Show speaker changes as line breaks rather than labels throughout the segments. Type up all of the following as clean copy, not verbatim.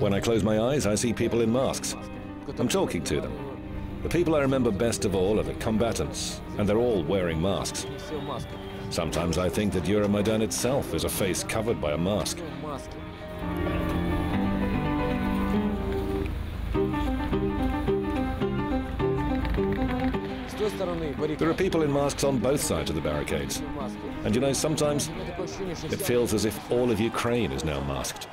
When I close my eyes, I see people in masks. I'm talking to them. The people I remember best of all are the combatants, and they're all wearing masks. Sometimes I think that Euromaidan itself is a face covered by a mask. There are people in masks on both sides of the barricades. And you know, sometimes it feels as if all of Ukraine is now masked.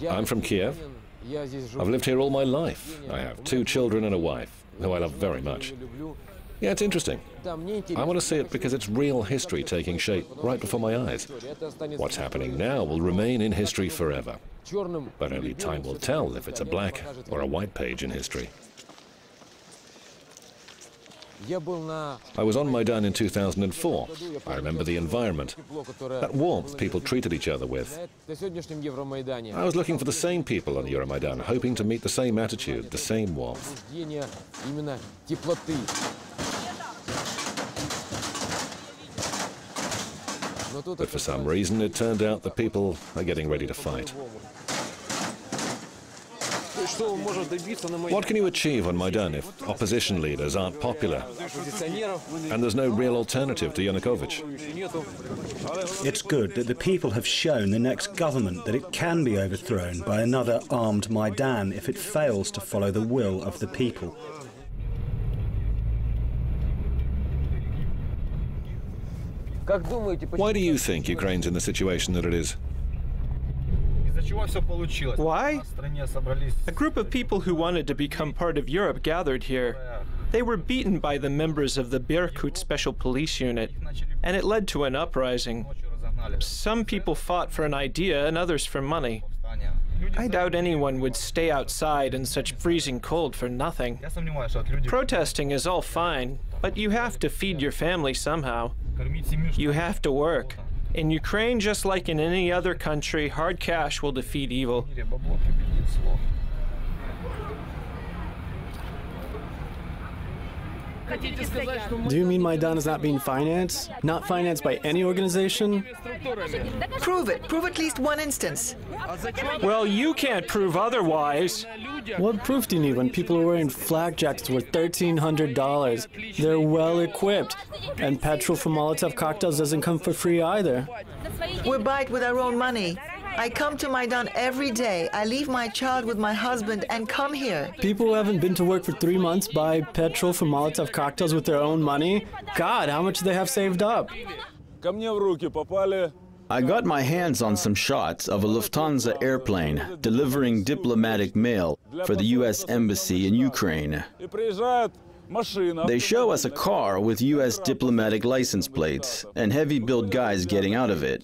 I'm from Kiev. I've lived here all my life. I have 2 children and a wife, who I love very much. Yeah, it's interesting. I want to see it because it's real history taking shape right before my eyes. What's happening now will remain in history forever. But only time will tell if it's a black or a white page in history. I was on Maidan in 2004. I remember the environment, that warmth people treated each other with. I was looking for the same people on Euromaidan, hoping to meet the same attitude, the same warmth. But for some reason, it turned out that people are getting ready to fight. What can you achieve on Maidan if opposition leaders aren't popular and there's no real alternative to Yanukovych?
It's good that the people have shown the next government that it can be overthrown by another armed Maidan if it fails to follow the will of the people.
Why do you think Ukraine's in the situation that it is?
Why? A group of people who wanted to become part of Europe gathered here. They were beaten by the members of the Berkut Special Police Unit, and it led to an uprising. Some people fought for an idea and others for money. I doubt anyone would stay outside in such freezing cold for nothing. Protesting is all fine, but you have to feed your family somehow. You have to work. In Ukraine, just like in any other country, hard cash will defeat evil.
Do you mean Maidan is not being financed? Not financed by any organization?
Prove it. Prove at least one instance.
Well, you can't prove otherwise.
What proof do you need when people are wearing flak jackets worth $1,300? They're well equipped, and petrol for Molotov cocktails doesn't come for free either.
We buy it with our own money. I come to Maidan every day. I leave my child with my husband and come here.
People who haven't been to work for 3 months buy petrol for Molotov cocktails with their own money? God, how much do they have saved up?
I got my hands on some shots of a Lufthansa airplane delivering diplomatic mail for the U.S. Embassy in Ukraine. They show us a car with U.S. diplomatic license plates and heavy-built guys getting out of it.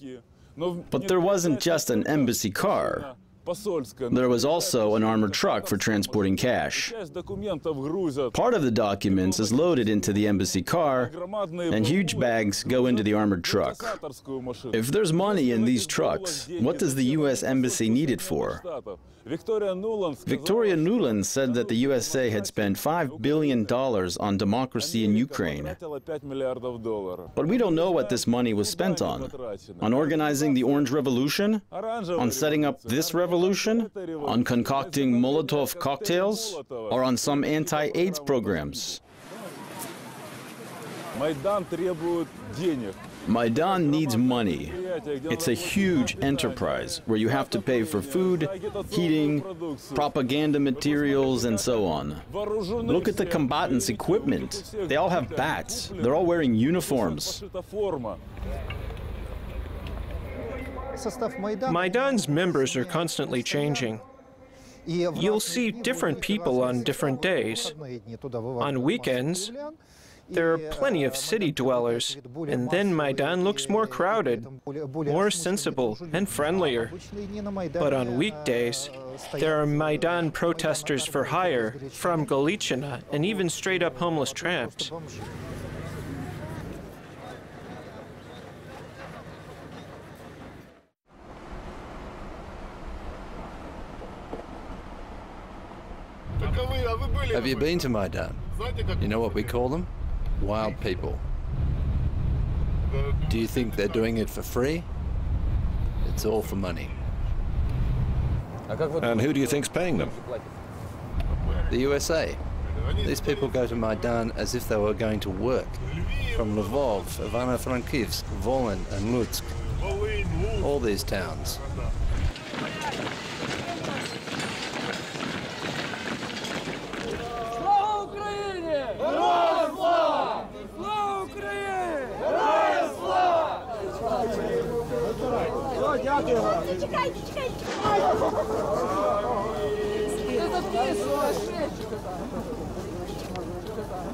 But there wasn't just an embassy car. There was also an armored truck for transporting cash. Part of the documents is loaded into the embassy car, and huge bags go into the armored truck. If there's money in these trucks, what does the U.S. Embassy need it for? Victoria Nuland said that the USA had spent $5 billion on democracy in Ukraine. But we don't know what this money was spent on. On organizing the Orange Revolution? On setting up this revolution? On concocting Molotov cocktails? Or on some anti-AIDS programs? Maidan needs money. It's a huge enterprise where you have to pay for food, heating, propaganda materials, and so on. Look at the combatants' equipment. They all have bats. They're all wearing uniforms.
Maidan's members are constantly changing. You'll see different people on different days. On weekends, there are plenty of city dwellers, and then Maidan looks more crowded, more sensible, and friendlier. But on weekdays, there are Maidan protesters for hire from Galiciana and even straight-up homeless tramps.
Have you been to Maidan? You know what we call them? Wild people. Do you think they're doing it for free? It's all for money.
And who do you think's paying them?
The USA. These people go to Maidan as if they were going to work. From Lvov, Ivano-Frankivsk, Volyn and Lutsk. All these towns.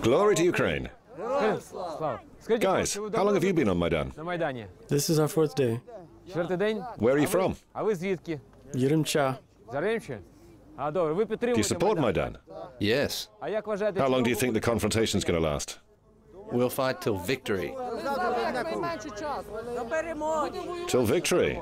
Glory to Ukraine. Guys, how long have you been on Maidan?
This is our fourth day.
Where are you from?
Yeremcha.
Do you support Maidan?
Yes.
How long do you think the confrontation's going to last?
We'll fight till victory.
Till victory.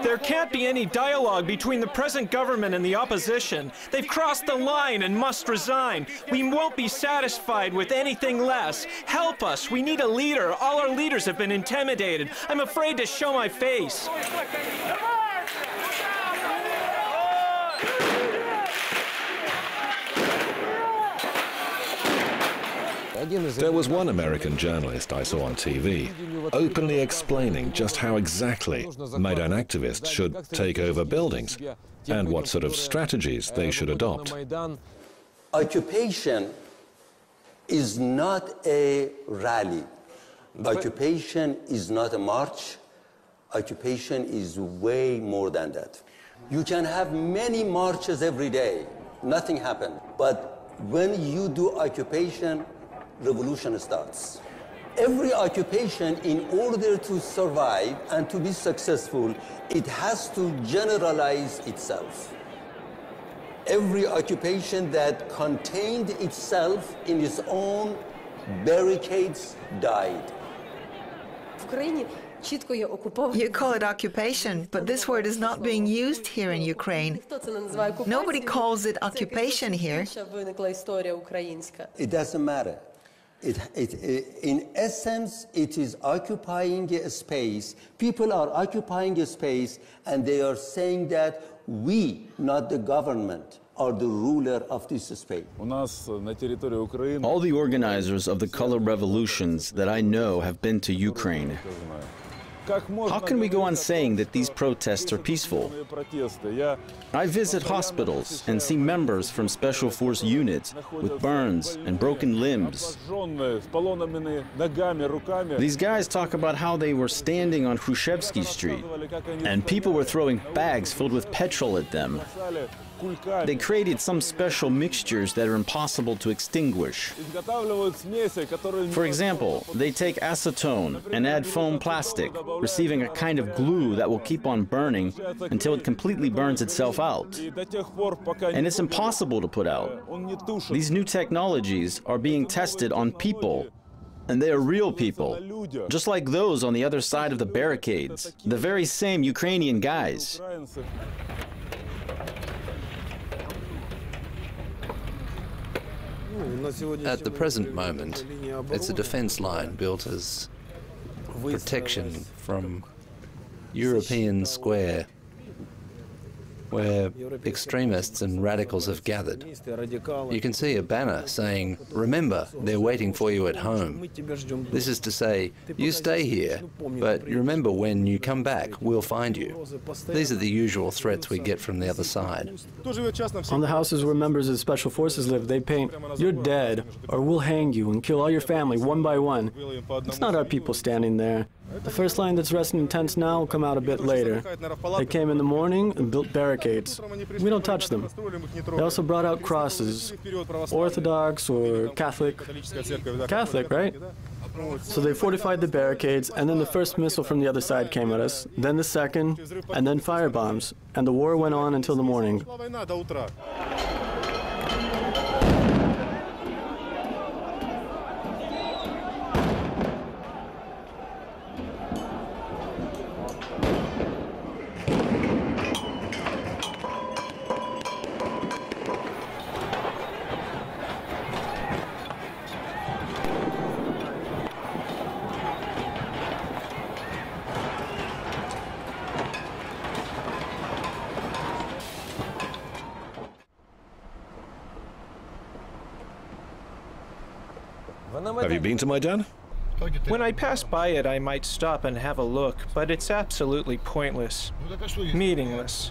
There can't be any dialogue between the present government and the opposition. They've crossed the line and must resign. We won't be satisfied with anything less. Help us. We need a leader. All our leaders have been intimidated. I'm afraid to show my face.
There was one American journalist I saw on TV openly explaining just how exactly Maidan activists should take over buildings and what sort of strategies they should adopt.
Occupation is not a rally. Occupation is not a march. Occupation is way more than that. You can have many marches every day, nothing happened. But when you do occupation, revolution starts. Every occupation, in order to survive and to be successful, it has to generalize itself. Every occupation that contained itself in its own barricades died.
You call it occupation, but this word is not being used here in Ukraine. Nobody calls it occupation here.
It doesn't matter. In essence, it is occupying a space. People are occupying a space, and they are saying that we, not the government, are the ruler of this space.
All the organizers of the color revolutions that I know have been to Ukraine. How can we go on saying that these protests are peaceful? I visit hospitals and see members from special force units with burns and broken limbs. These guys talk about how they were standing on Khrushchevsky Street and people were throwing bags filled with petrol at them. They created some special mixtures that are impossible to extinguish. For example, they take acetone and add foam plastic, receiving a kind of glue that will keep on burning until it completely burns itself out. And it's impossible to put out. These new technologies are being tested on people. And they are real people, just like those on the other side of the barricades, the very same Ukrainian guys.
At the present moment, it's a defense line built as protection from European Square, where extremists and radicals have gathered. You can see a banner saying, "Remember, they're waiting for you at home." This is to say, you stay here, but remember when you come back, we'll find you. These are the usual threats we get from the other side.
On the houses where members of special forces live, they paint, "You're dead," or "We'll hang you and kill all your family one by one." It's not our people standing there. The first line that's resting in tents now will come out a bit later. They came in the morning and built barricades. We don't touch them. They also brought out crosses, Orthodox or Catholic. Catholic, right? So they fortified the barricades, and then the first missile from the other side came at us, then the second, and then fire bombs. And the war went on until the morning.
Have you been to Maidan?
When I pass by it, I might stop and have a look, but it's absolutely pointless, meaningless.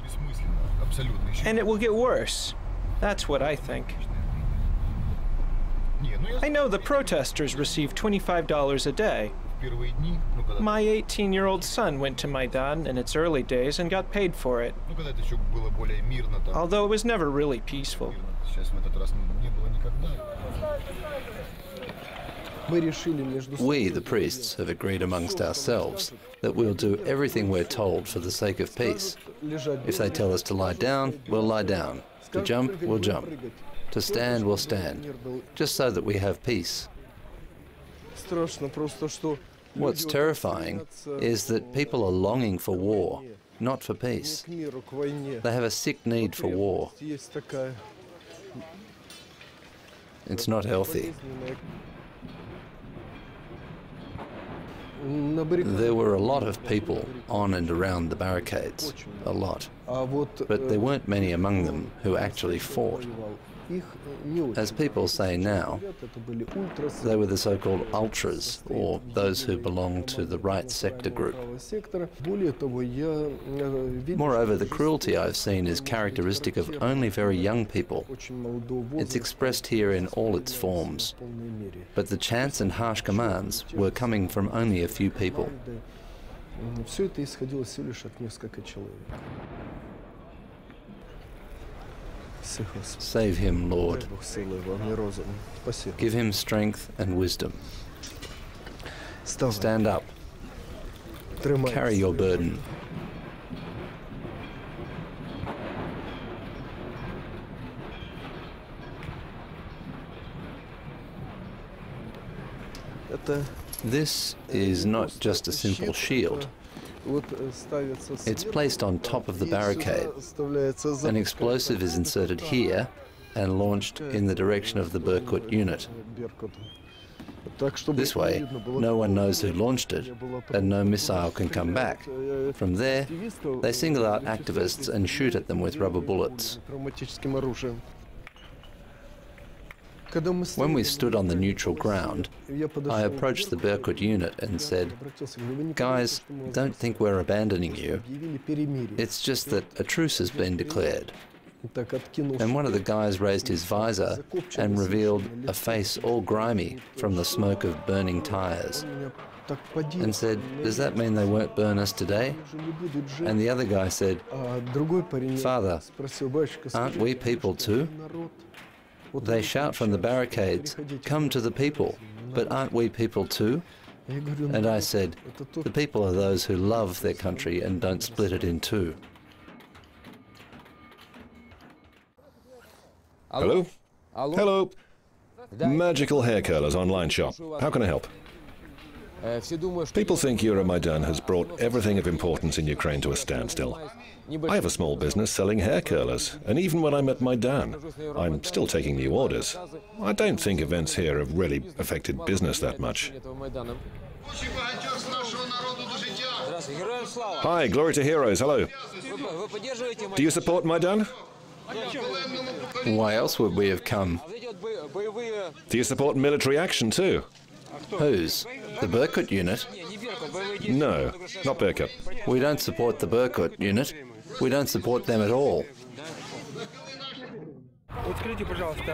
And it will get worse. That's what I think. I know the protesters receive $25 a day. My 18-year-old son went to Maidan in its early days and got paid for it, although it was never really peaceful.
We, the priests, have agreed amongst ourselves that we'll do everything we're told for the sake of peace. If they tell us to lie down, we'll lie down. To jump, we'll jump. To stand, we'll stand. Just so that we have peace. What's terrifying is that people are longing for war, not for peace. They have a sick need for war. It's not healthy. There were a lot of people on and around the barricades, a lot. But there weren't many among them who actually fought. As people say now, they were the so-called ultras, or those who belonged to the right sector group. Moreover, the cruelty I've seen is characteristic of only very young people. It's expressed here in all its forms. But the chants and harsh commands were coming from only a few people. Save him, Lord. Give him strength and wisdom. Stand up. Carry your burden. This is not just a simple shield. It's placed on top of the barricade. An explosive is inserted here and launched in the direction of the Berkut unit. This way, no one knows who launched it, and no missile can come back. From there, they single out activists and shoot at them with rubber bullets. When we stood on the neutral ground, I approached the Berkut unit and said, "Guys, don't think we're abandoning you. It's just that a truce has been declared." And one of the guys raised his visor and revealed a face all grimy from the smoke of burning tires, and said, "Does that mean they won't burn us today?" And the other guy said, "Father, aren't we people too?" They shout from the barricades, "Come to the people, but aren't we people too?" And I said, "The people are those who love their country and don't split it in two."
Hello? Hello? Magical Hair Curlers online shop. How can I help? People think Euromaidan has brought everything of importance in Ukraine to a standstill. I have a small business selling hair curlers, and even when I'm at Maidan, I'm still taking new orders. I don't think events here have really affected business that much. Hi, glory to heroes, hello. Do you support Maidan?
Why else would we have come?
Do you support military action too?
Whose? The Berkut unit?
No, not Berkut.
We don't support the Berkut unit. We don't support them at all.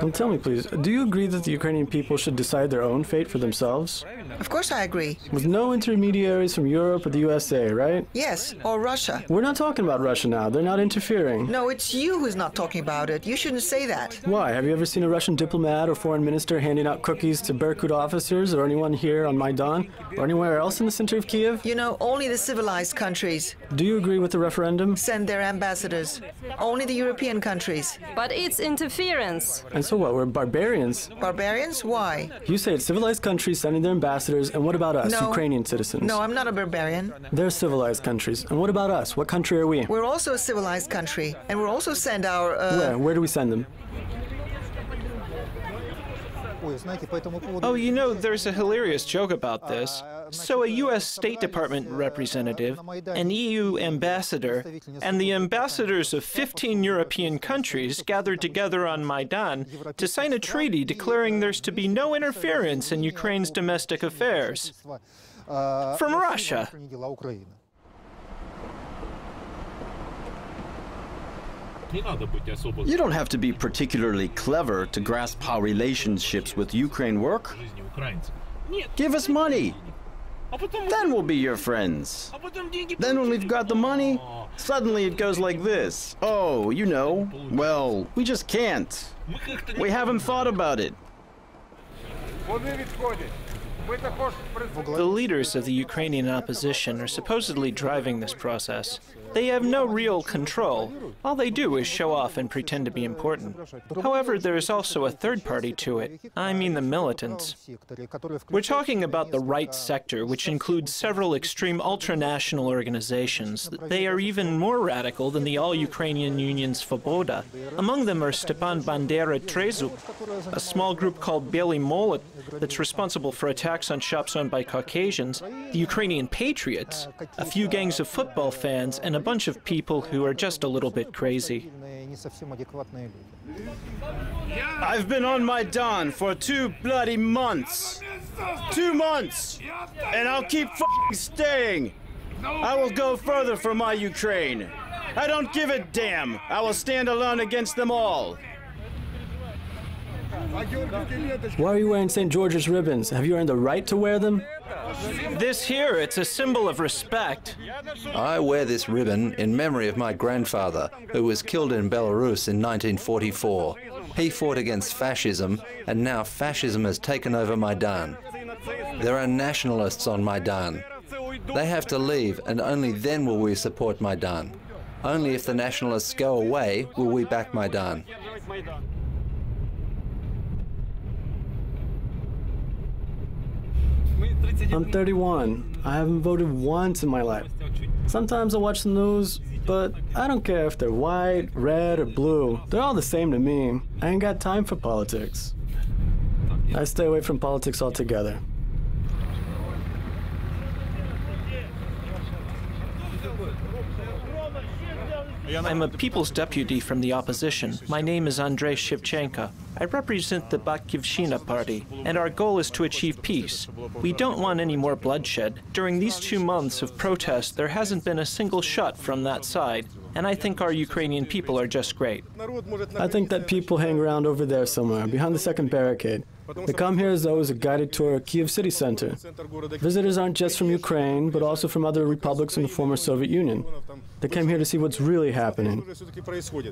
And tell me, please, do you agree that the Ukrainian people should decide their own fate for themselves?
Of course I agree.
With no intermediaries from Europe or the USA, right?
Yes, or Russia.
We're not talking about Russia now. They're not interfering.
No, it's you who's not talking about it. You shouldn't say that.
Why? Have you ever seen a Russian diplomat or foreign minister handing out cookies to Berkut officers or anyone here on Maidan or anywhere else in the center of Kiev?
You know, only the civilized countries
Do you agree with the referendum?
send their ambassadors. Only the European countries.
But it's interference.
And so what? We're barbarians.
Barbarians? Why?
You say it's civilized countries sending their ambassadors, and what about us,
No.
Ukrainian citizens?
No, I'm not a barbarian.
They're civilized countries. And what about us? What country are we?
We're also a civilized country, and we'll also send our...
Where do we send them?
Oh, you know, there's a hilarious joke about this. So a U.S. State Department representative, an EU ambassador, and the ambassadors of 15 European countries gathered together on Maidan to sign a treaty declaring there's to be no interference in Ukraine's domestic affairs from Russia.
You don't have to be particularly clever to grasp how relationships with Ukraine work. Give us money. Then we'll be your friends. Then when we've got the money, suddenly it goes like this. Oh, you know, well, we just can't. We haven't thought about it.
The leaders of the Ukrainian opposition are supposedly driving this process. They have no real control. All they do is show off and pretend to be important. However, there is also a third party to it. I mean the militants. We're talking about the right sector, which includes several extreme ultranational organizations. They are even more radical than the all-Ukrainian union Svoboda. Among them are Stepan Bandera Trezub, a small group called Bely Molot that's responsible for attacks on shops owned by Caucasians, the Ukrainian Patriots, a few gangs of football fans, and a bunch of people who are just a little bit crazy.
I've been on Maidan for 2 bloody months. 2 months! And I'll keep f***ing staying! I will go further for my Ukraine. I don't give a damn. I will stand alone against them all.
Why are you wearing St. George's ribbons? Have you earned the right to wear them?
This here, it's a symbol of respect.
I wear this ribbon in memory of my grandfather, who was killed in Belarus in 1944. He fought against fascism, and now fascism has taken over Maidan. There are nationalists on Maidan. They have to leave, and only then will we support Maidan. Only if the nationalists go away will we back Maidan.
I'm 31. I haven't voted once in my life. Sometimes I watch the news, but I don't care if they're white, red, or blue. They're all the same to me. I ain't got time for politics. I stay away from politics altogether.
I'm a people's deputy from the opposition. My name is Andrei Shevchenko. I represent the Batkivshina party, and our goal is to achieve peace. We don't want any more bloodshed. During these 2 months of protest, there hasn't been a single shot from that side, and I think our Ukrainian people are just great.
I think that people hang around over there somewhere, behind the second barricade. They come here as though it's a guided tour of Kiev city center. Visitors aren't just from Ukraine, but also from other republics in the former Soviet Union. They came here to see what's really happening.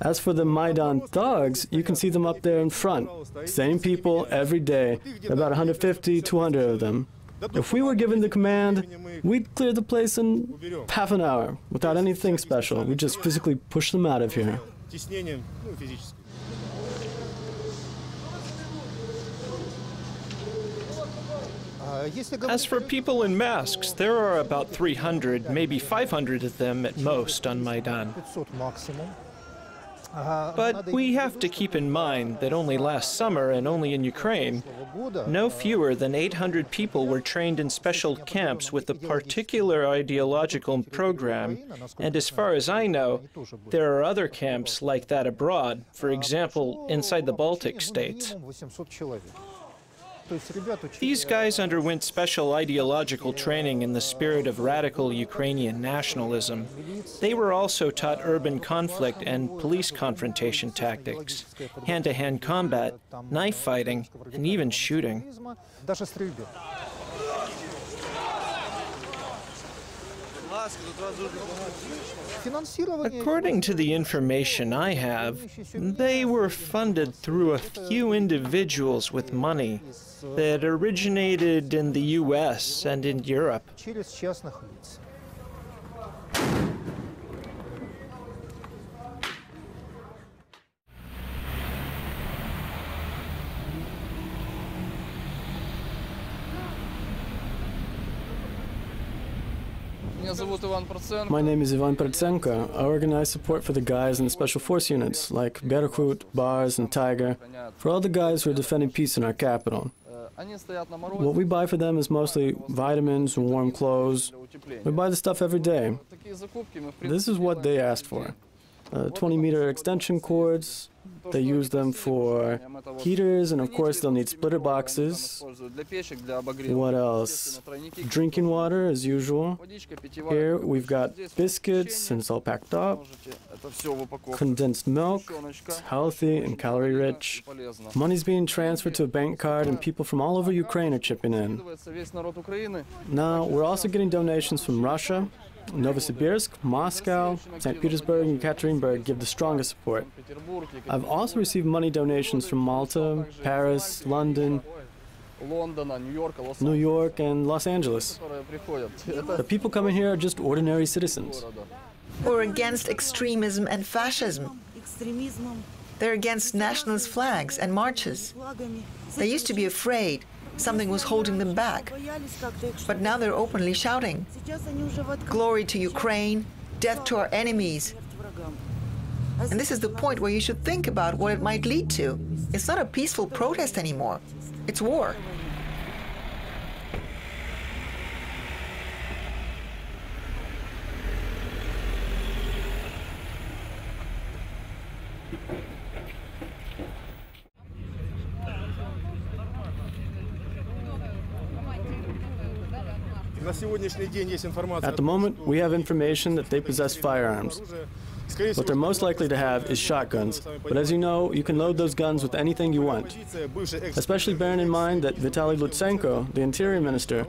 As for the Maidan thugs, you can see them up there in front. Same people every day, about 150, 200 of them. If we were given the command, we'd clear the place in half an hour, without anything special. We'd just physically push them out of here.
As for people in masks, there are about 300, maybe 500 of them at most on Maidan. But we have to keep in mind that only last summer, and only in Ukraine, no fewer than 800 people were trained in special camps with a particular ideological program, and as far as I know, there are other camps like that abroad, for example, inside the Baltic states. These guys underwent special ideological training in the spirit of radical Ukrainian nationalism. They were also taught urban conflict and police confrontation tactics, hand-to-hand combat, knife fighting, and even shooting. According to the information I have, they were funded through a few individuals with money that originated in the US and in Europe.
My name is Ivan Pertsenko. I organize support for the guys in the special force units, like Berkut, Bars, and Tiger, for all the guys who are defending peace in our capital. What we buy for them is mostly vitamins and warm clothes. We buy the stuff every day. This is what they asked for. 20-meter extension cords. They use them for heaters, and of course they'll need splitter boxes. What else? Drinking water, as usual. Here we've got biscuits, and it's all packed up. Condensed milk, it's healthy and calorie-rich. Money's being transferred to a bank card, and people from all over Ukraine are chipping in. Now, we're also getting donations from Russia. Novosibirsk, Moscow, St. Petersburg, and Ekaterinburg give the strongest support. I've also received money donations from Malta, Paris, London, New York, and Los Angeles. The people coming here are just ordinary citizens.
We're against extremism and fascism. They're against nationalist flags and marches. They used to be afraid something was holding them back, but now they're openly shouting, "Glory to Ukraine, death to our enemies." And this is the point where you should think about what it might lead to. It's not a peaceful protest anymore. It's war.
At the moment, we have information that they possess firearms. What they're most likely to have is shotguns, but as you know, you can load those guns with anything you want. Especially bearing in mind that Vitaly Lutsenko, the interior minister,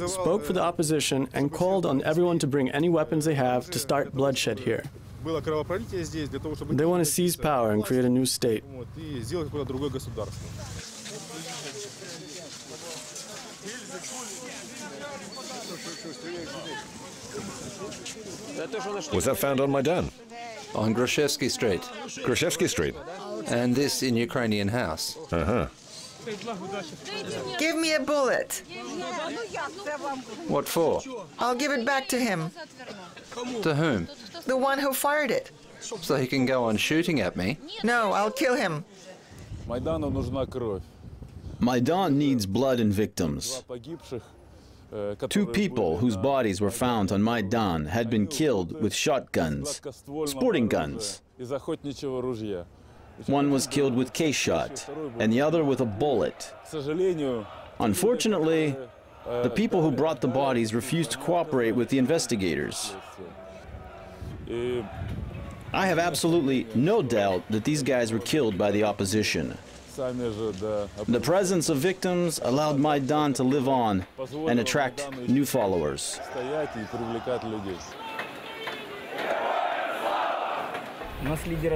spoke for the opposition and called on everyone to bring any weapons they have to start bloodshed here. They want to seize power and create a new state.
Was that found on Maidan?
On Grushevsky Street.
Grushevsky Street?
And this in Ukrainian house.
Uh-huh.
Give me a bullet.
What for?
I'll give it back to him.
To whom?
The one who fired it.
So he can go on shooting at me?
No, I'll kill him.
Maidan needs blood and victims. 2 people whose bodies were found on Maidan had been killed with shotguns, sporting guns. One was killed with case shot, and the other with a bullet. Unfortunately, the people who brought the bodies refused to cooperate with the investigators. I have absolutely no doubt that these guys were killed by the opposition. The presence of victims allowed Maidan to live on and attract new followers.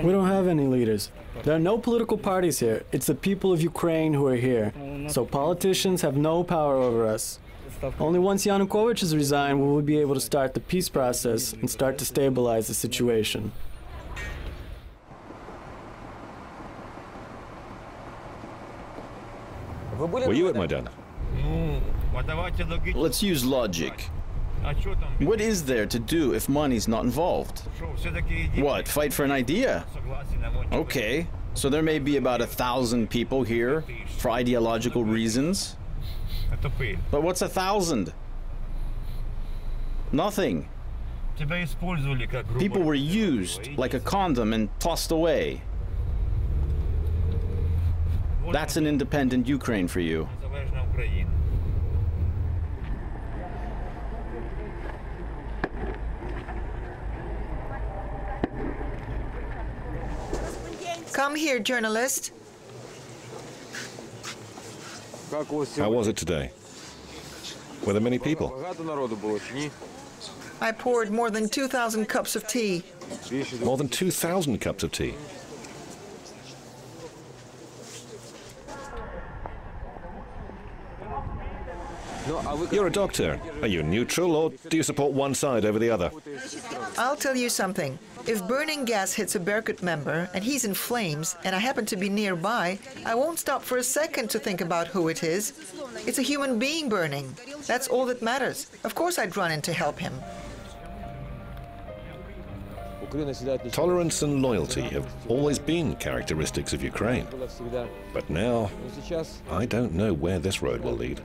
We don't have any leaders. There are no political parties here. It's the people of Ukraine who are here. So politicians have no power over us. Only once Yanukovych has resigned will we be able to start the peace process and start to stabilize the situation.
Were you at Maidan?
Let's use logic. What is there to do if money's not involved? What, fight for an idea? Okay, so there may be about 1,000 people here for ideological reasons. But what's 1,000? Nothing. People were used like a condom and tossed away. That's an independent Ukraine for you.
Come here, journalist.
How was it today? Were there many people?
I poured more than 2,000 cups of tea.
More than 2,000 cups of tea. You're a doctor. Are you neutral, or do you support one side over the other?
I'll tell you something. If burning gas hits a Berkut member and he's in flames and I happen to be nearby, I won't stop for a second to think about who it is. It's a human being burning. That's all that matters. Of course I'd run in to help him.
Tolerance and loyalty have always been characteristics of Ukraine. But now, I don't know where this road will lead.